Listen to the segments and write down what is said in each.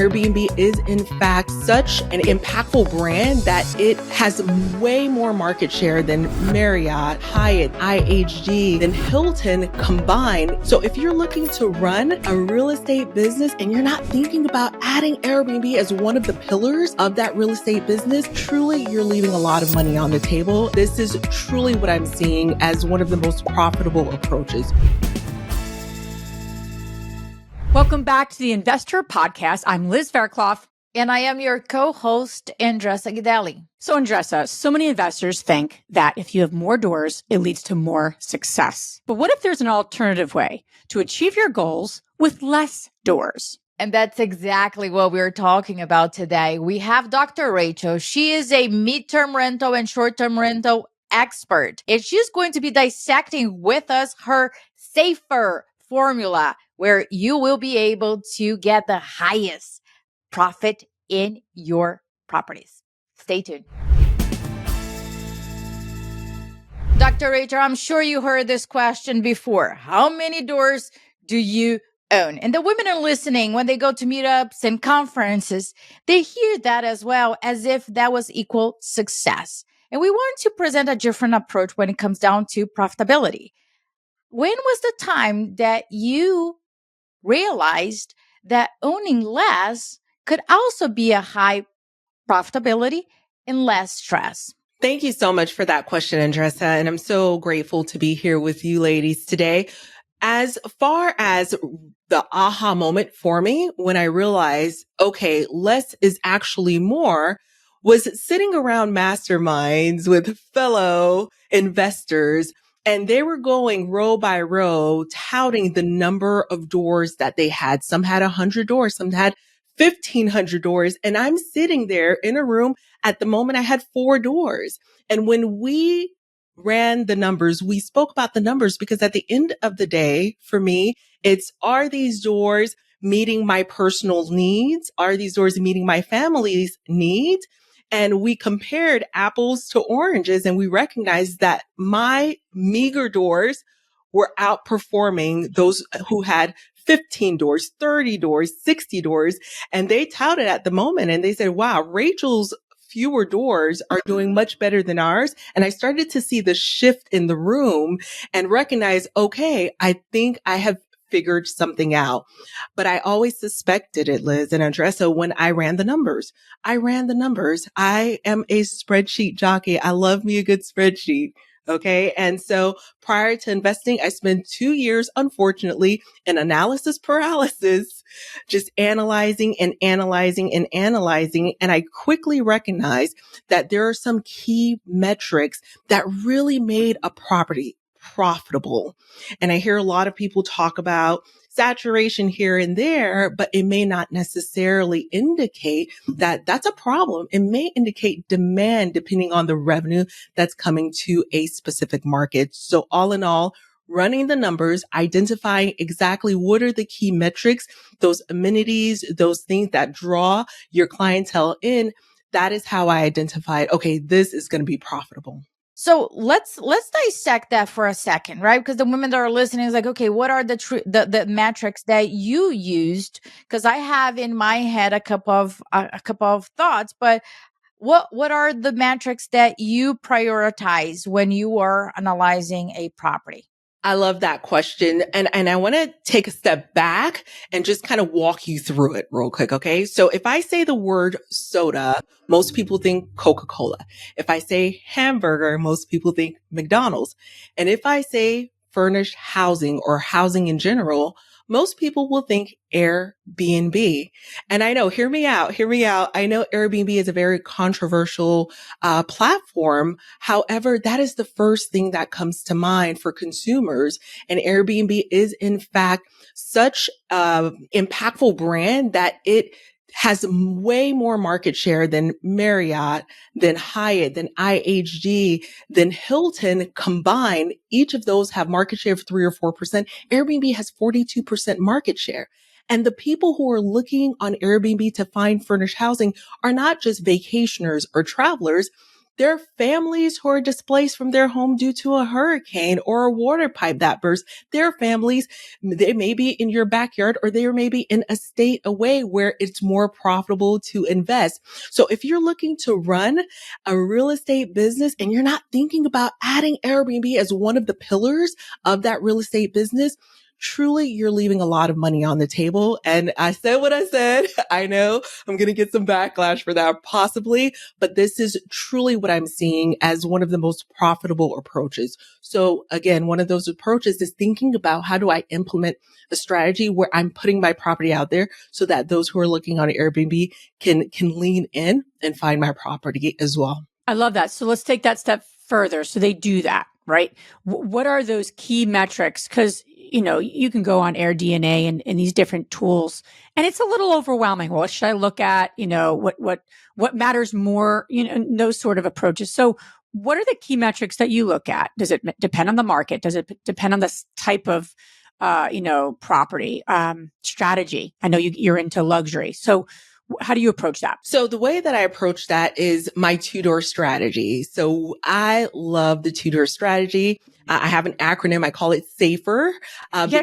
Airbnb is in fact such an impactful brand that it has way more market share than Marriott, Hyatt, IHG, than Hilton combined. So if you're looking to run a real estate business and you're not thinking about adding Airbnb as one of the pillars of that real estate business, truly you're leaving a lot of money on the table. This is truly what I'm seeing as one of the most profitable approaches. Welcome back to the InvestHER Podcast. I'm Liz Fairclough. And I am your co-host, Andressa Gidelli. So Andressa, so many investors think that if you have more doors, it leads to more success. But what if there's an alternative way to achieve your goals with less doors? And that's exactly what we're talking about today. We have Dr. Rachel. She is a midterm rental and short-term rental expert. And she's going to be dissecting with us her safer formula where you will be able to get the highest profit in your properties. Stay tuned. Dr. Rachel, I'm sure you heard this question before. How many doors do you own? And the women are listening when they go to meetups and conferences, they hear that as well as if that was equal success. And we want to present a different approach when it comes down to profitability. When was the time that you realized that owning less could also be a high profitability and less stress? Thank you so much for that question, Andressa. And I'm so grateful to be here with you ladies today. As far as the aha moment for me, when I realized, okay, less is actually more, was sitting around masterminds with fellow investors. And they were going row by row, touting the number of doors that they had. Some had 100 doors, some had 1,500 doors. And I'm sitting there in a room. At the moment, I had 4 doors. And when we ran the numbers, we spoke about the numbers because at the end of the day, for me, it's, are these doors meeting my personal needs? Are these doors meeting my family's needs? And we compared apples to oranges and we recognized that my meager doors were outperforming those who had 15 doors, 30 doors, 60 doors. And they touted at the moment and they said, wow, Rachel's fewer doors are doing much better than ours. And I started to see the shift in the room and recognize, okay, I think I have figured something out. But I always suspected it, Liz and Andressa, when I ran the numbers. I am a spreadsheet jockey. I love me a good spreadsheet. Okay. And so prior to investing, I spent 2 years, unfortunately, in analysis paralysis, just analyzing and analyzing and analyzing. And I quickly recognized that there are some key metrics that really made a property profitable. And I hear a lot of people talk about saturation here and there, but it may not necessarily indicate that that's a problem. It may indicate demand depending on the revenue that's coming to a specific market. So all in all, running the numbers, identifying exactly what are the key metrics, those amenities, those things that draw your clientele in, that is how I identified, okay, this is going to be profitable. So let's dissect that for a second, right? Because the women that are listening is like, okay, what are the metrics that you used? Because I have in my head a couple of thoughts, but what are the metrics that you prioritize when you are analyzing a property? I love that question. And I want to take a step back and just kind of walk you through it real quick. Okay. So if I say the word soda, most people think Coca-Cola. If I say hamburger, most people think McDonald's. And if I say furnished housing or housing in general, most people will think AirBNB. And I know, hear me out. I know Airbnb is a very controversial platform. However, that is the first thing that comes to mind for consumers. And Airbnb is in fact such an impactful brand that it has way more market share than Marriott, than Hyatt, than IHG, than Hilton combined. Each of those have market share of 3 or 4%. Airbnb has 42% market share. And the people who are looking on Airbnb to find furnished housing are not just vacationers or travelers. There are families who are displaced from their home due to a hurricane or a water pipe that burst. There are families, they may be in your backyard or they may be in a state away where it's more profitable to invest. So if you're looking to run a real estate business and you're not thinking about adding Airbnb as one of the pillars of that real estate business, truly you're leaving a lot of money on the table. And I said what I said. I know I'm going to get some backlash for that possibly, but this is truly what I'm seeing as one of the most profitable approaches. So again, one of those approaches is thinking about how do I implement a strategy where I'm putting my property out there so that those who are looking on Airbnb can lean in and find my property as well. I love that. So let's take that step further. So they do that, right? What are those key metrics? Because you can go on AirDNA and these different tools, and it's a little overwhelming. What should I look at? What matters more? Those sort of approaches. So what are the key metrics that you look at? Does it depend on the market? Does it depend on the type of, property, strategy? I know you're into luxury. So how do you approach that? So the way that I approach that is my two-door strategy. So I love the two-door strategy. I have an acronym. I call it SAFER.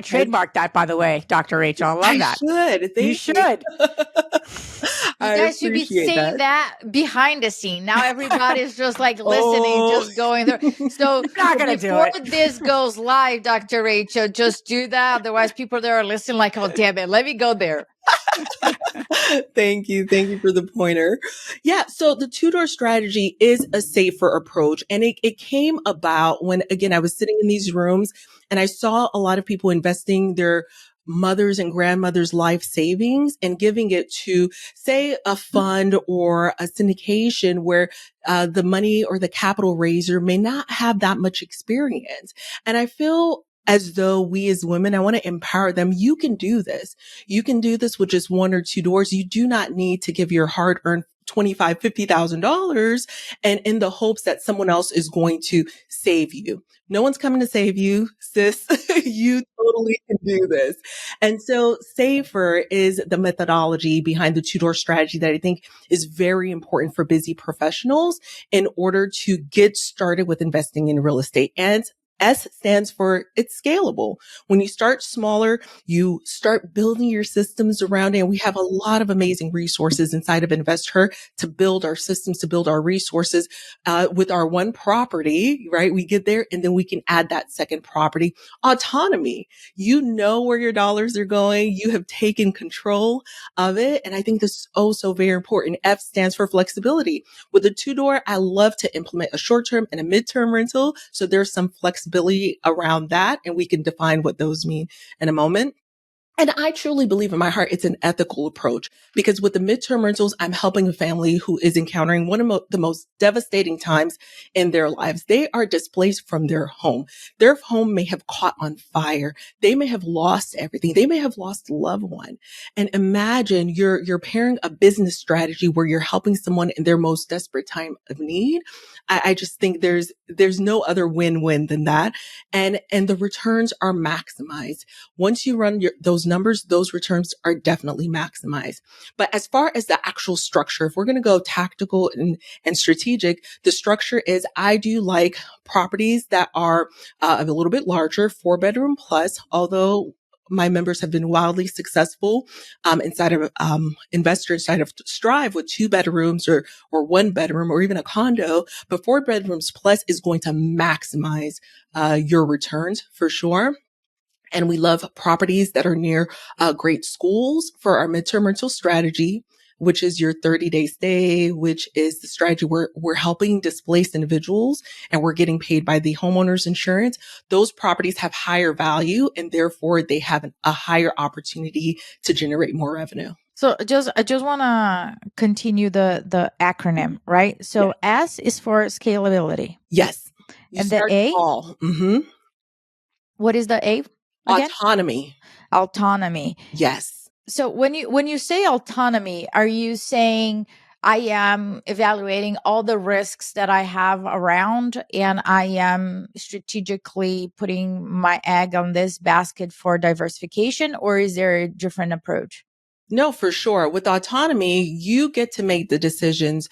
Trademark that, by the way, Dr. Rachel. I love that. Should. You should. You guys should be saying that behind the scene. Now everybody's just like listening, just going there. So not gonna do before it. this goes live, Dr. Rachel, just do that. Otherwise, people there are listening like, oh, damn it, let me go there. Thank you. Thank you for the pointer. Yeah. So the two-door strategy is a safer approach. And it came about when, again, I was sitting in these rooms and I saw a lot of people investing their mothers and grandmothers' life savings and giving it to, say, a fund or a syndication where the money or the capital raiser may not have that much experience. And I feel as though we as women, I want to empower them. You can do this. You can do this with just one or two doors. You do not need to give your hard-earned $25,000, $50,000 and in the hopes that someone else is going to save you. No one's coming to save you, sis. You totally can do this. And so SAFER is the methodology behind the two-door strategy that I think is very important for busy professionals in order to get started with investing in real estate. And S stands for it's scalable. When you start smaller, you start building your systems around it. And we have a lot of amazing resources inside of InvestHER to build our systems, to build our resources with our one property, right? We get there and then we can add that second property. Autonomy. You know where your dollars are going. You have taken control of it. And I think this is so very important. F stands for flexibility. With a two-door, I love to implement a short-term and a midterm rental. So there's some flexibility around that. And we can define what those mean in a moment. And I truly believe in my heart, it's an ethical approach because with the midterm rentals, I'm helping a family who is encountering one of the most devastating times in their lives. They are displaced from their home. Their home may have caught on fire. They may have lost everything. They may have lost a loved one. And imagine you're pairing a business strategy where you're helping someone in their most desperate time of need. I just think there's no other win-win than that. And the returns are maximized. Once you run those numbers, those returns are definitely maximized. But as far as the actual structure, if we're going to go tactical and strategic, the structure is I do like properties that are a little bit larger, 4-bedroom plus, although my members have been wildly successful inside of InvestHER, inside of Strive with 2 bedrooms or 1 bedroom or even a condo. But 4 bedrooms plus is going to maximize your returns for sure. And we love properties that are near great schools for our midterm rental strategy, which is your 30-day stay, which is the strategy where we're helping displaced individuals and we're getting paid by the homeowner's insurance. Those properties have higher value and therefore they have a higher opportunity to generate more revenue. So I just want to continue the acronym, right? So yeah. S is for scalability. Yes. And the A? Mm-hmm. What is the A? Again? Autonomy. Yes. So when you say autonomy, are you saying I am evaluating all the risks that I have around and I am strategically putting my egg on this basket for diversification, or is there a different approach? No, for sure. With autonomy, you get to make the decisions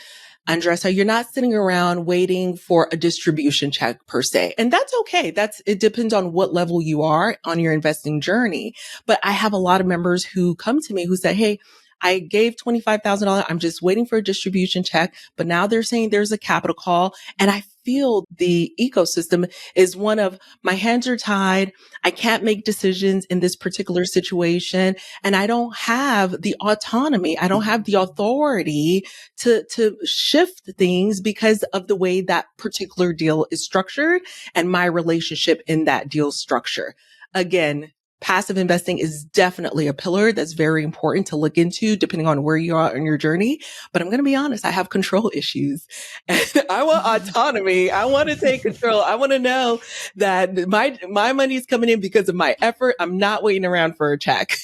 Andressa, you're not sitting around waiting for a distribution check per se. And that's okay. It depends on what level you are on your investing journey. But I have a lot of members who come to me who say, hey, I gave $25,000. I'm just waiting for a distribution check, but now they're saying there's a capital call. And I feel the ecosystem is one of my hands are tied. I can't make decisions in this particular situation. And I don't have the autonomy. I don't have the authority to shift things because of the way that particular deal is structured and my relationship in that deal structure. Again, passive investing is definitely a pillar that's very important to look into depending on where you are on your journey. But I'm going to be honest, I have control issues and I want autonomy. I want to take control. I want to know that my money is coming in because of my effort. I'm not waiting around for a check.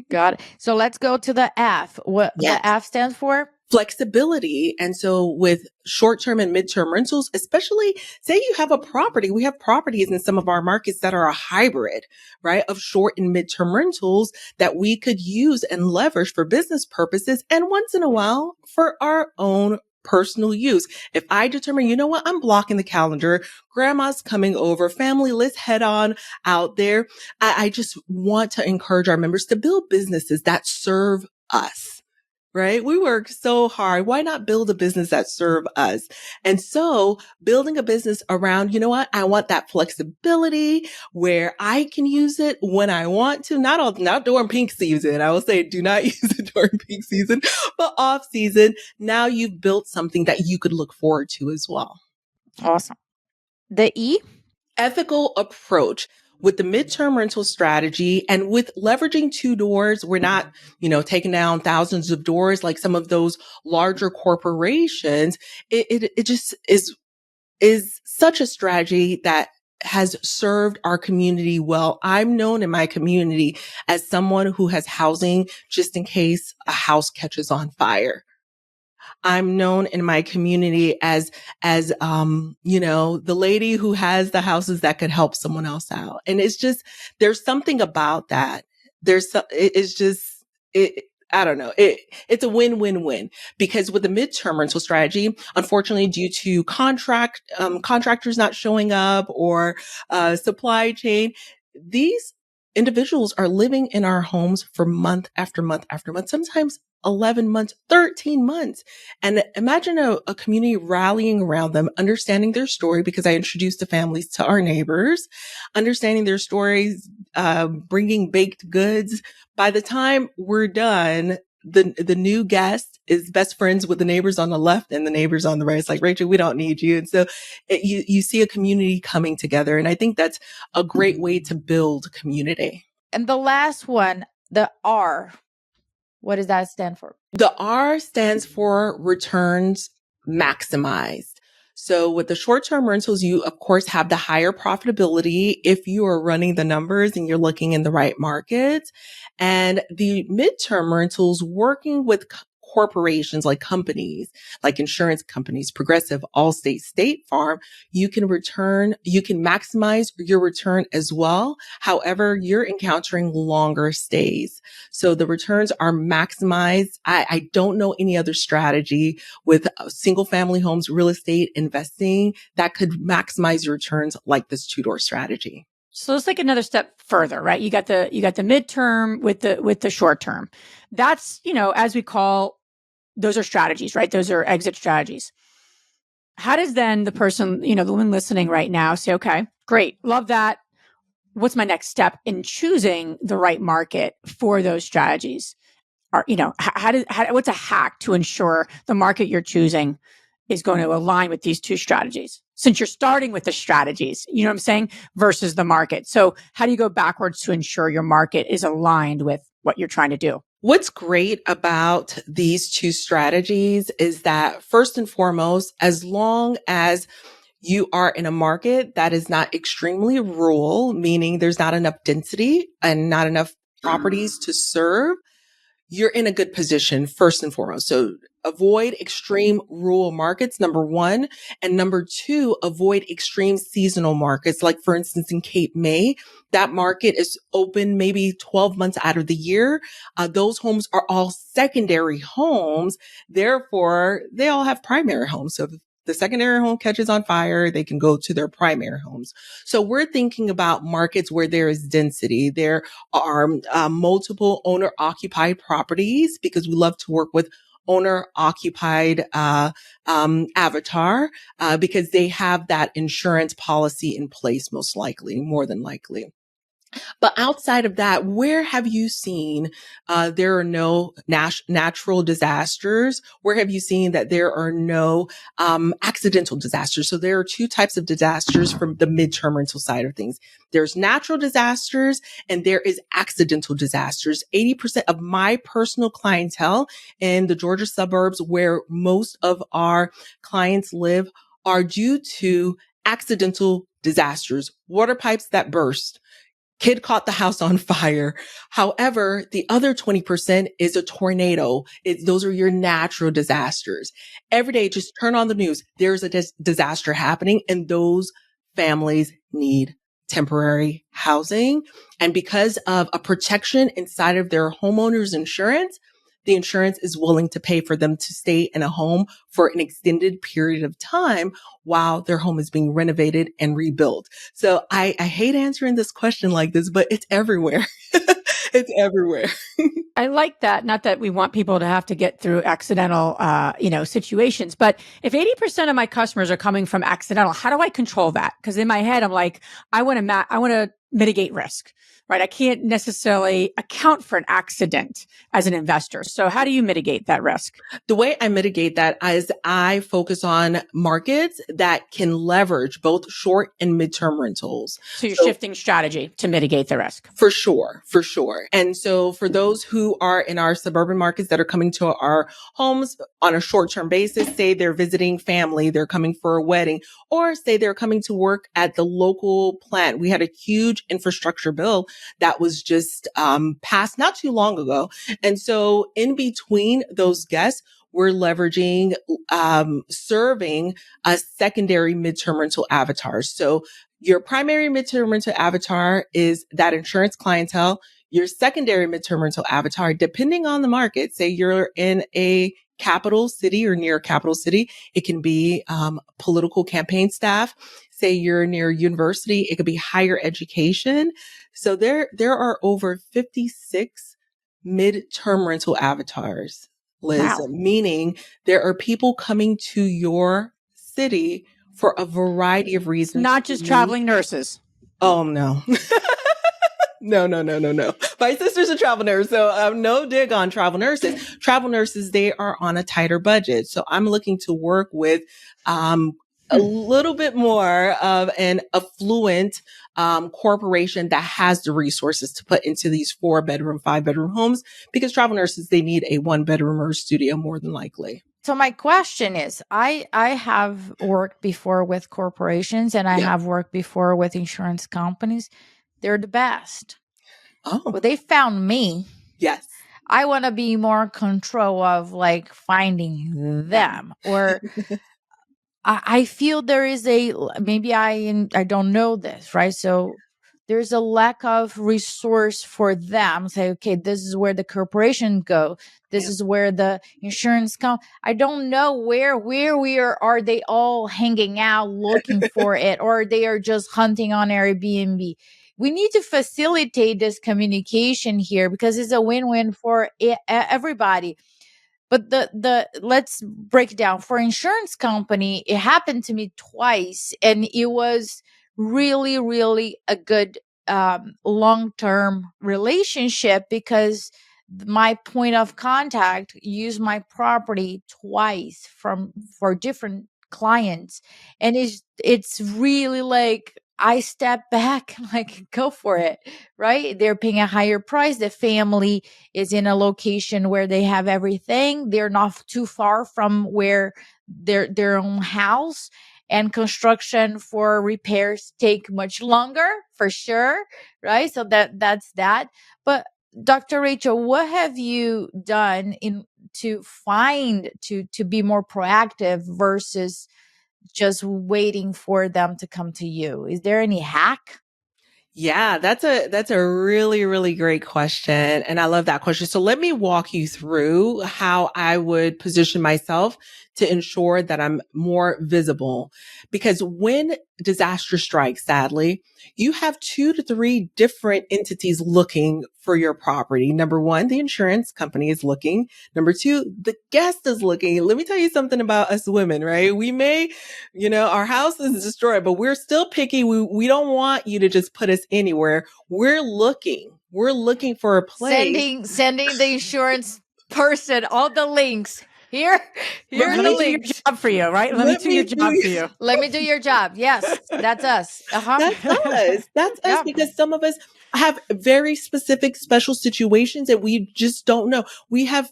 Got it. So let's go to the F. What the F stands for? Flexibility. And so with short-term and midterm rentals, especially say you have a property, we have properties in some of our markets that are a hybrid, right? Of short and midterm rentals that we could use and leverage for business purposes and once in a while for our own personal use. If I determine, you know what, I'm blocking the calendar, grandma's coming over, family, let's head on out there. I just want to encourage our members to build businesses that serve us. Right? We work so hard. Why not build a business that serve us? And so building a business around, you know what? I want that flexibility where I can use it when I want to, not during peak season. I will say do not use it during peak season, but off season. Now you've built something that you could look forward to as well. Awesome. The E? Ethical approach. With the midterm rental strategy and with leveraging 2 doors, we're not, taking down thousands of doors like some of those larger corporations. It just is such a strategy that has served our community well. I'm known in my community as someone who has housing just in case a house catches on fire. I'm known in my community as the lady who has the houses that could help someone else out. And it's just, there's something about that. I don't know. It's a win-win-win because with the midterm rental strategy, unfortunately, due to contractors not showing up or, supply chain, these individuals are living in our homes for month after month after month, sometimes 11 months, 13 months. And imagine a community rallying around them, understanding their story because I introduced the families to our neighbors, understanding their stories, bringing baked goods. By the time we're done, the new guest is best friends with the neighbors on the left and the neighbors on the right. It's like, Rachel, we don't need you. And so you see a community coming together. And I think that's a great way to build community. And the last one, the R. What does that stand for? The R stands for returns maximized. So with the short-term rentals, you of course have the higher profitability if you are running the numbers and you're looking in the right markets. And the midterm rentals working with corporations like companies, like insurance companies, Progressive, Allstate, State Farm, you can maximize your return as well. However, you're encountering longer stays. So the returns are maximized. I don't know any other strategy with single family homes, real estate investing that could maximize your returns like this 2-door strategy. So let's take another step further, right? You got the midterm with the short term. That's, as we call, those are strategies, right? Those are exit strategies. How does then the person, the woman listening right now say, okay, great, love that. What's my next step in choosing the right market for those strategies? Or, what's a hack to ensure the market you're choosing is going to align with these 2 strategies? Since you're starting with the strategies, you know what I'm saying, versus the market. So how do you go backwards to ensure your market is aligned with what you're trying to do? What's great about these 2 strategies is that first and foremost, as long as you are in a market that is not extremely rural, meaning there's not enough density and not enough properties to serve, you're in a good position first and foremost. So avoid extreme rural markets, number one. And number two, avoid extreme seasonal markets. Like for instance, in Cape May, that market is open maybe 12 months out of the year. Those homes are all secondary homes. Therefore, they all have primary homes. So if the secondary home catches on fire, they can go to their primary homes. So we're thinking about markets where there is density. There are multiple owner occupied properties, because we love to work with owner occupied avatar because they have that insurance policy in place, most likely, more than likely. But outside of that, where have you seen there are no natural disasters? Where have you seen that there are no accidental disasters? So there are two types of disasters from the midterm rental side of things. There's natural disasters and there is accidental disasters. 80% of my personal clientele in the Georgia suburbs, where most of our clients live, are due to accidental disasters, water pipes that burst. Kid caught the house on fire. However, the other 20% is a tornado. Those are your natural disasters. Every day, just turn on the news. There's a disaster happening, and those families need temporary housing. And because of a protection inside of their homeowner's insurance, the insurance is willing to pay for them to stay in a home for an extended period of time while their home is being renovated and rebuilt. So I hate answering this question like this, but it's everywhere. It's everywhere. I like that. Not that we want people to have to get through accidental, situations, but if 80% of my customers are coming from accidental, how do I control that? Because in my head, I'm like, I want to mitigate risk, right? I can't necessarily account for an accident as an investor. So how do you mitigate that risk? The way I mitigate that is I focus on markets that can leverage both short and midterm rentals. So you're shifting strategy to mitigate the risk. For sure. For sure. And so for those who are in our suburban markets that are coming to our homes on a short-term basis, say they're visiting family, they're coming for a wedding, or say they're coming to work at the local plant. We had a huge infrastructure bill that was just passed not too long ago. And so in between those guests, we're leveraging, serving a secondary midterm rental avatar. So your primary midterm rental avatar is that insurance clientele. Your secondary midterm rental avatar, depending on the market, say you're in a capital city or near a capital city, it can be political campaign staff. Say you're near university, it could be higher education. So there are over 56 midterm rental avatars, Liz, Wow. meaning there are people coming to your city for a variety of reasons. Not just traveling nurses. Oh, no. No. My sister's a travel nurse, so no dig on travel nurses. Travel nurses, they are on a tighter budget. So I'm looking to work with a little bit more of an affluent corporation that has the resources to put into these 4-bedroom, 5-bedroom homes, because travel nurses, they need a 1-bedroom or studio more than likely. So my question is, I have worked before with corporations and I have worked before with insurance companies. They're the best. Oh, Well, they found me. yes. I want to be more in control of like finding them, or I feel there is maybe I don't know this, right? So there's a lack of resource for them. Say, okay, this is where the corporation go. This is where the insurance come. I don't know where we are they all hanging out looking for it, or they are just hunting on Airbnb. We need to facilitate this communication here because it's a win-win for everybody. But let's break it down. For insurance company, it happened to me twice, and it was really, really a good long-term relationship because my point of contact used my property twice for different clients, and it's really like I step back, like go for it, right? They're paying a higher price. The family is in a location where they have everything. They're not too far from where their own house, and construction for repairs take much longer for sure, right? So that's that. But Dr. Rachel, what have you done to be more proactive versus just waiting for them to come to you? Is there any hack? Yeah, that's a really, really great question. And I love that question. So let me walk you through how I would position myself to ensure that I'm more visible. Because when disaster strikes, sadly, you have 2 to 3 different entities looking for your property. Number one, the insurance company is looking. Number two, the guest is looking. Let me tell you something about us women, right? We may, our house is destroyed, but we're still picky. We don't want you to just put us anywhere. We're looking for a place. Sending the insurance person all the links. Here are the links. Do your job for you, right? Let me do your job for you. Let me do your job. Yes, that's us. That's us. That's us because some of us have very specific special situations that we just don't know. We have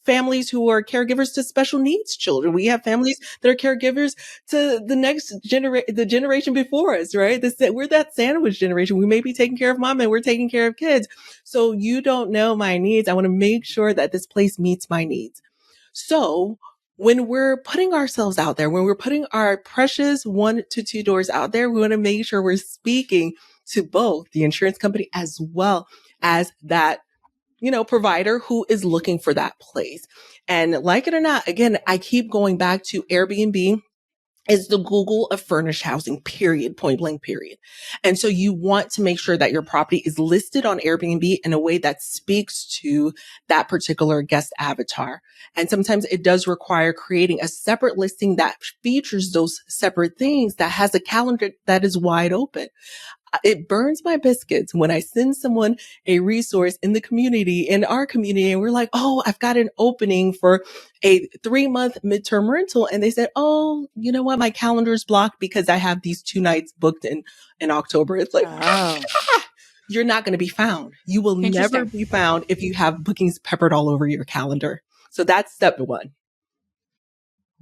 families who are caregivers to special needs children. We have families that are caregivers to the generation before us, right? We're that sandwich generation. We may be taking care of mom and we're taking care of kids. So you don't know my needs. I want to make sure that this place meets my needs. So when we're putting ourselves out there, when we're putting our precious 1 to 2 doors out there, we want to make sure we're speaking to both the insurance company as well as that, provider who is looking for that place. And like it or not, again, I keep going back to Airbnb is the Google of furnished housing, period, point blank, period. And so you want to make sure that your property is listed on Airbnb in a way that speaks to that particular guest avatar. And sometimes it does require creating a separate listing that features those separate things, that has a calendar that is wide open. It burns my biscuits when I send someone a resource in our community, and we're like, oh, I've got an opening for a 3-month midterm rental. And they said, oh, you know what? My calendar's blocked because I have these 2 nights booked in October. It's like, you're not going to be found. You will never be found if you have bookings peppered all over your calendar. So that's step 1.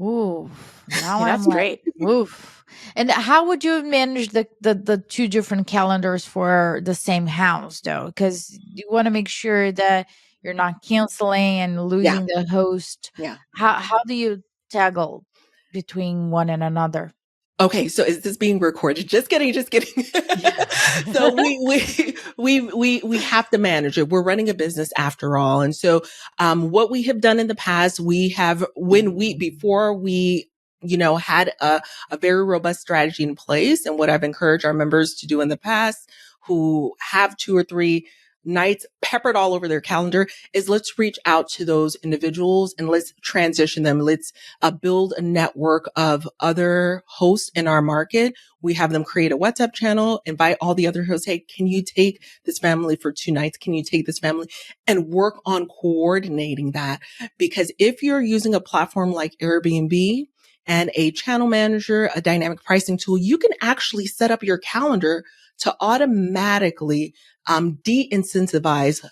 Ooh, that's great. Oof. And how would you manage the 2 different calendars for the same house, though? Because you want to make sure that you're not canceling and losing the host. Yeah. How do you toggle between one and another? Okay, so is this being recorded? Just kidding. So we have to manage it. We're running a business after all. And so what we have done in the past, before we had a very robust strategy in place, and what I've encouraged our members to do in the past who have 2 or 3 nights peppered all over their calendar is let's reach out to those individuals and let's transition them. Let's build a network of other hosts in our market. We have them create a WhatsApp channel, invite all the other hosts. Hey, can you take this family for 2 nights? Can you take this family? And work on coordinating that. Because if you're using a platform like Airbnb and a channel manager, a dynamic pricing tool, you can actually set up your calendar to automatically de-incentivize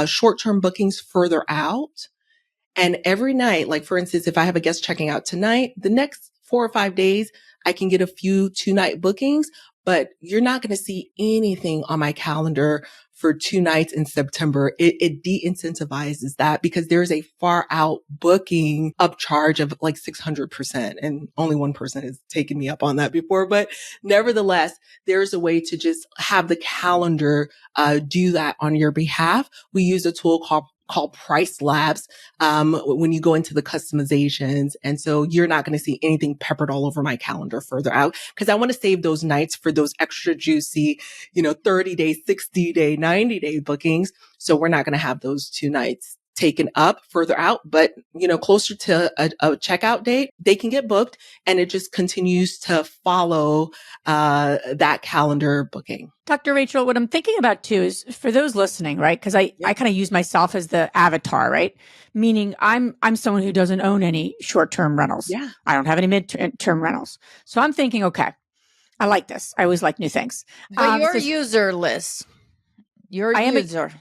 short-term bookings further out. And every night, like for instance, if I have a guest checking out tonight, the next 4 or 5 days, I can get a few 2-night bookings, but you're not going to see anything on my calendar for 2 nights in September. It de-incentivizes that because there's a far out booking upcharge of like 600%. And only one person has taken me up on that before. But nevertheless, there's a way to just have the calendar do that on your behalf. We use a tool called Price Labs when you go into the customizations. And so you're not going to see anything peppered all over my calendar further out because I want to save those nights for those extra juicy, 30-day, 60-day, 90-day bookings. So we're not going to have those 2 nights taken up further out, but closer to a checkout date, they can get booked and it just continues to follow that calendar booking. Dr. Rachel, what I'm thinking about too is for those listening, right? Because I kind of use myself as the avatar, right? Meaning I'm someone who doesn't own any short-term rentals. Yeah. I don't have any midterm rentals. So I'm thinking, okay, I like this. I always like new things. But you're userless. You're a user.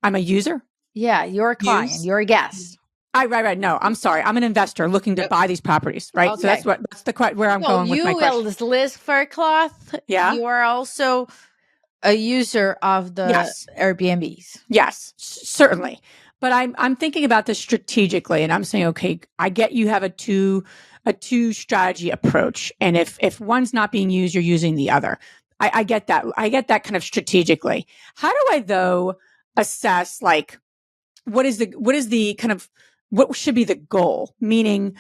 I'm a user? Yeah, you're a client. You're a guest. Right. No, I'm sorry. I'm an investor looking to buy these properties, right? Okay. So that's where I'm going with my question. You will list fur cloth. Yeah. You are also a user of the Yes. Airbnbs. Yes, certainly. But I'm thinking about this strategically, and I'm saying, okay, I get you have a two strategy approach, and if one's not being used, you're using the other. I get that. I get that kind of strategically. How do I though assess like what is the kind of what should be the goal? Meaning,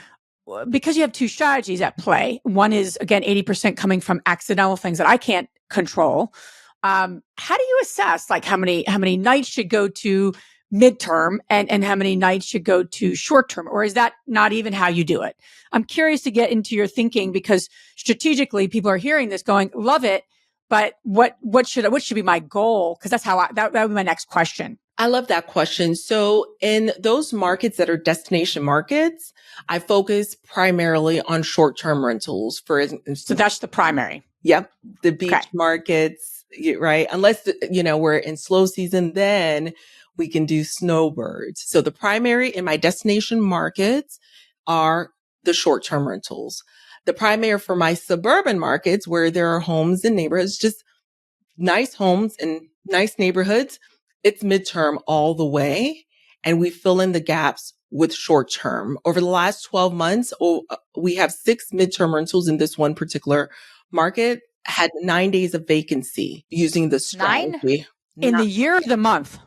because you have two strategies at play. One is again 80% coming from accidental things that I can't control. How do you assess like how many nights should go to midterm and how many nights should go to short term, or is that not even how you do it? I'm curious to get into your thinking because strategically people are hearing this going, love it, but what should be my goal? Because that's how that would be my next question. I love that question. So in those markets that are destination markets, I focus primarily on short-term rentals. For instance, So that's the primary. Yep. The beach markets, right? Unless, we're in slow season, then we can do snowbirds. So the primary in my destination markets are the short-term rentals. The primary for my suburban markets where there are homes and neighborhoods, just nice homes and nice neighborhoods, it's midterm all the way. And we fill in the gaps with short term. Over the last 12 months, we have 6 midterm rentals in this one particular market, had 9 days of vacancy using the strategy. In the year or the month?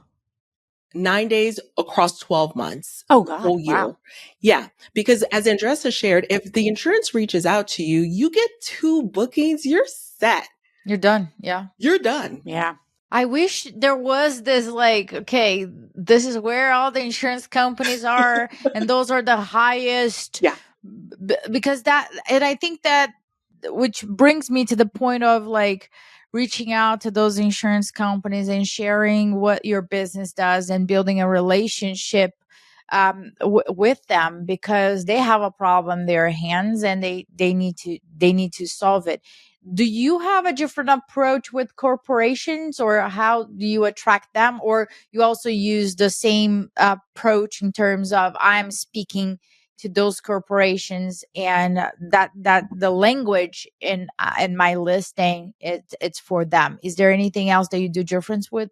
9 days across 12 months. Oh, God. Whole year. Wow. Yeah. Because as Andressa shared, if the insurance reaches out to you, you get 2 bookings, you're set. You're done. Yeah. You're done. Yeah. I wish there was this like, okay, this is where all the insurance companies are and those are the highest. Yeah. Because and I think that, which brings me to the point of like reaching out to those insurance companies and sharing what your business does and building a relationship with them, because they have a problem in their hands and they need to solve it. Do you have a different approach with corporations, or how do you attract them? Or you also use the same approach in terms of I'm speaking to those corporations and that the language in my listing, it's for them. Is there anything else that you do different with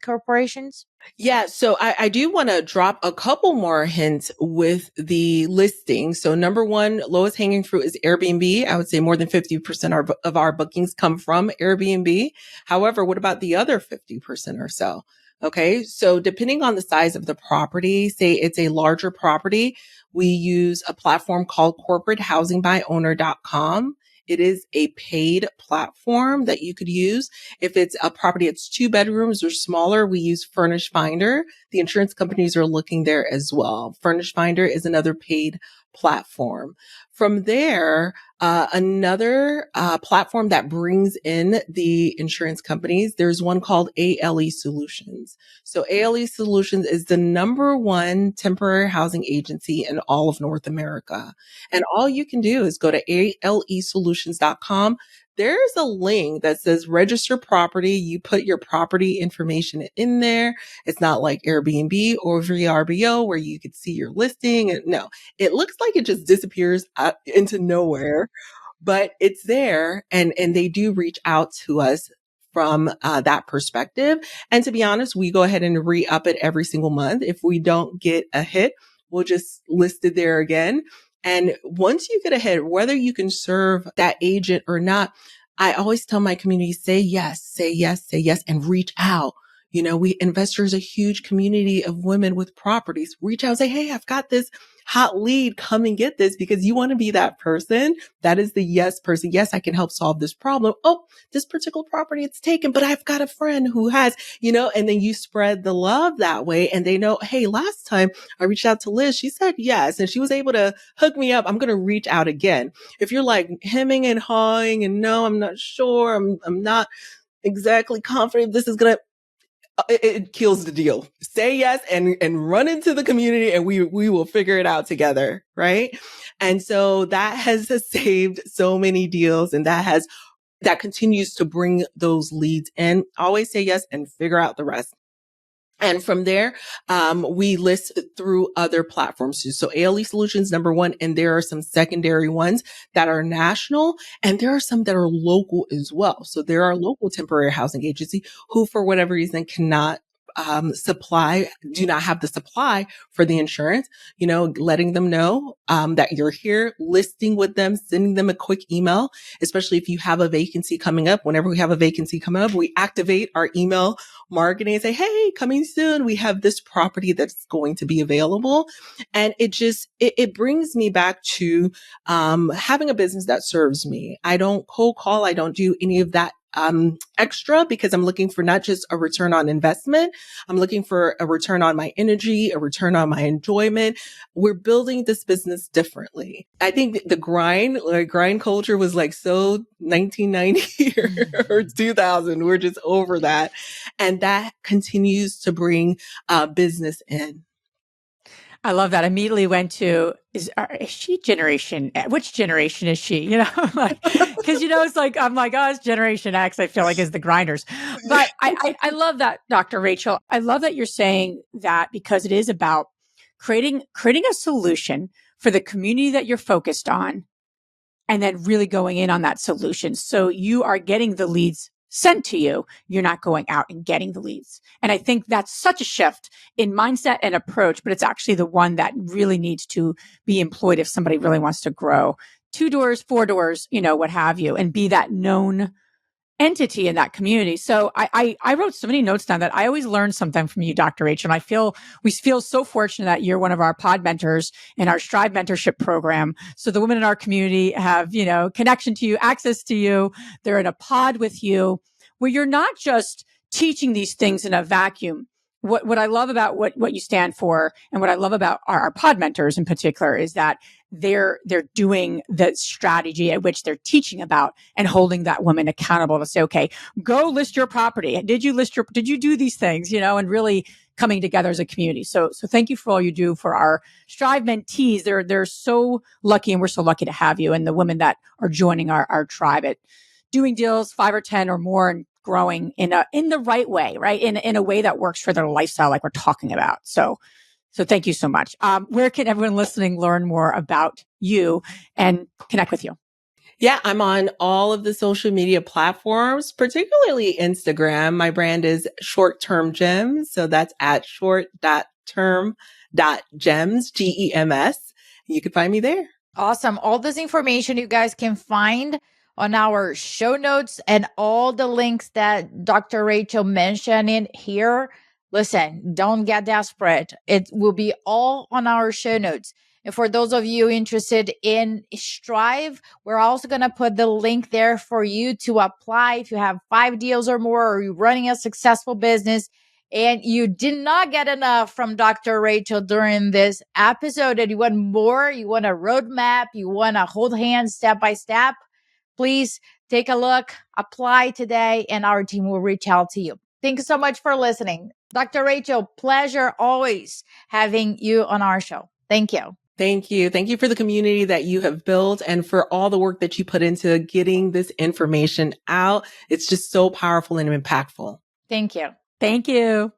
corporations? Yeah. So I do want to drop a couple more hints with the listing. So number one, lowest hanging fruit is Airbnb. I would say more than 50% of our bookings come from Airbnb. However, what about the other 50% or so? Okay. So depending on the size of the property, say it's a larger property, we use a platform called corporatehousingbuyowner.com. It is a paid platform that you could use. If it's a property that's 2 bedrooms or smaller, we use Furnish Finder. The insurance companies are looking there as well. Furnish Finder is another paid platform. From there, another platform that brings in the insurance companies, there's one called ALE Solutions. So ALE Solutions is the number 1 temporary housing agency in all of North America. And all you can do is go to alesolutions.com. There's a link that says register property. You put your property information in there. It's not like Airbnb or VRBO where you could see your listing. No, it looks like it just disappears into nowhere, but it's there. And they do reach out to us from that perspective. And to be honest, we go ahead and re-up it every single month. If we don't get a hit, we'll just list it there again. And once you get ahead, whether you can serve that agent or not, I always tell my community, say yes, and reach out. InvestHER is a huge community of women with properties. Reach out and say, hey, I've got this hot lead. Come and get this, because you want to be that person. That is the yes person. Yes, I can help solve this problem. Oh, this particular property, it's taken, but I've got a friend who has, and then you spread the love that way. And they know, hey, last time I reached out to Liz, she said yes, and she was able to hook me up. I'm going to reach out again. If you're like hemming and hawing and no, I'm not sure, I'm not exactly confident this is going to, it kills the deal. Say yes and run into the community, and we will figure it out together. Right. And so that has saved so many deals, and that continues to bring those leads in. Always say yes and figure out the rest. And from there, we list through other platforms too. So ALE Solutions, number one, and there are some secondary ones that are national, and there are some that are local as well. So there are local temporary housing agency who, for whatever reason, cannot do not have the supply for the insurance, letting them know, that you're here, listing with them, sending them a quick email, especially if you have a vacancy coming up. Whenever we have a vacancy coming up, we activate our email marketing and say, hey, coming soon, we have this property that's going to be available. And it brings me back to, having a business that serves me. I don't cold call. I don't do any of that extra, because I'm looking for not just a return on investment. I'm looking for a return on my energy, a return on my enjoyment. We're building this business differently. I think the grind culture was like so 1990 or 2000. We're just over that. And that continues to bring business in. I love that. Immediately went to, is she generation? Which generation is she? Because it's like, I'm like, oh, it's Generation X. I feel like is the grinders. But I love that, Dr. Rachel. I love that you're saying that, because it is about creating a solution for the community that you're focused on, and then really going in on that solution. So you are getting the leads sent to you. You're not going out and getting the leads. And I think that's such a shift in mindset and approach, but it's actually the one that really needs to be employed if somebody really wants to grow 2 doors, 4 doors, what have you, and be that known entity in that community. So I wrote so many notes down that I always learn something from you, Dr. Rachel. And we feel so fortunate that you're one of our pod mentors in our Strive mentorship program. So the women in our community have, connection to you, access to you. They're in a pod with you where you're not just teaching these things in a vacuum. What I love about what you stand for, and what I love about our pod mentors in particular, is that they're doing the strategy at which they're teaching about and holding that woman accountable to say, okay, go list your property. Did you do these things, and really coming together as a community. So thank you for all you do for our Strive mentees. They're so lucky, and we're so lucky to have you, and the women that are joining our tribe at doing deals 5 or 10 or more, and growing in the right way, right? In a way that works for their lifestyle, like we're talking about. So thank you so much. Where can everyone listening learn more about you and connect with you? Yeah, I'm on all of the social media platforms, particularly Instagram. My brand is Short Term Gems. So that's at short.term.gems, GEMS. You can find me there. Awesome. All this information you guys can find on our show notes, and all the links that Dr. Rachel mentioned in here. Listen, don't get desperate. It will be all on our show notes. And for those of you interested in Strive, we're also going to put the link there for you to apply if you have 5 deals or more, or you're running a successful business and you did not get enough from Dr. Rachel during this episode, and you want more, you want a roadmap, you want to hold hands step by step, please take a look, apply today, and our team will reach out to you. Thank you so much for listening. Dr. Rachel, pleasure always having you on our show. Thank you. Thank you. Thank you for the community that you have built, and for all the work that you put into getting this information out. It's just so powerful and impactful. Thank you. Thank you.